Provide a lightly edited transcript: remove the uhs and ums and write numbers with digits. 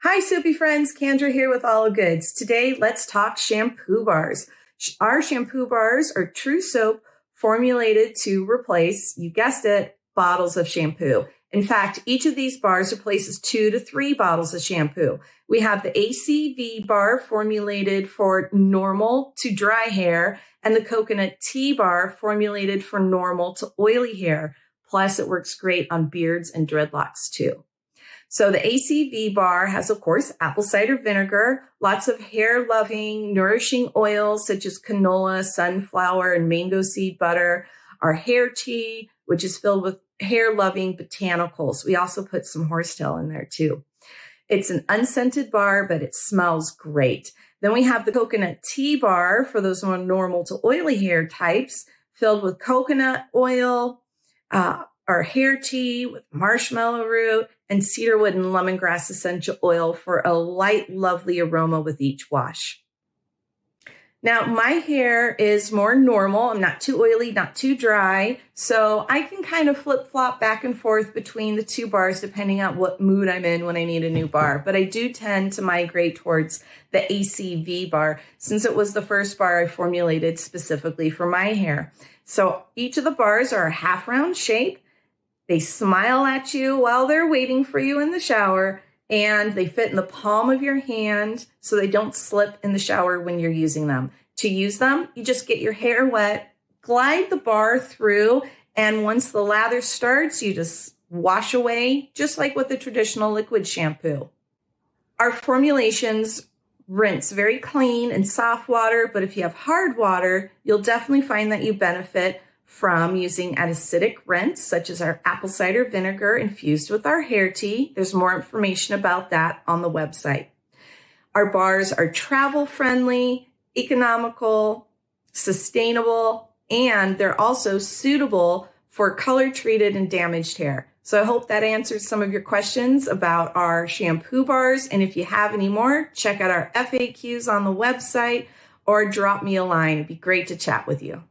Hi, soapy friends. Kendra here with All Goods. Today, let's talk shampoo bars. Our shampoo bars are true soap formulated to replace, you guessed it, bottles of shampoo. In fact, each of these bars replaces 2 to 3 bottles of shampoo. We have the ACV bar formulated for normal to dry hair and the coconut tea bar formulated for normal to oily hair. Plus, it works great on beards and dreadlocks too. So the ACV bar has, of course, apple cider vinegar, lots of hair-loving, nourishing oils such as canola, sunflower, and mango seed butter. Our hair tea, which is filled with hair-loving botanicals. We also put some horsetail in there too. It's an unscented bar, but it smells great. Then we have the coconut tea bar for those more normal to oily hair types, filled with coconut oil, our hair tea with marshmallow root, and cedarwood and lemongrass essential oil for a light, lovely aroma with each wash. Now, my hair is more normal. I'm not too oily, not too dry. So I can kind of flip-flop back and forth between the two bars depending on what mood I'm in when I need a new bar. But I do tend to migrate towards the ACV bar since it was the first bar I formulated specifically for my hair. So each of the bars are a half round shape. They smile at you while they're waiting for you in the shower, and they fit in the palm of your hand so they don't slip in the shower when you're using them. To use them, you just get your hair wet, glide the bar through, and once the lather starts, you just wash away, just like with the traditional liquid shampoo. Our formulations rinse very clean in soft water, but if you have hard water, you'll definitely find that you benefit from using an acidic rinse, such as our apple cider vinegar infused with our hair tea. There's more information about that on the website. Our bars are travel friendly, economical, sustainable, and they're also suitable for color treated and damaged hair. So I hope that answers some of your questions about our shampoo bars. And if you have any more, check out our FAQs on the website or drop me a line. It'd be great to chat with you.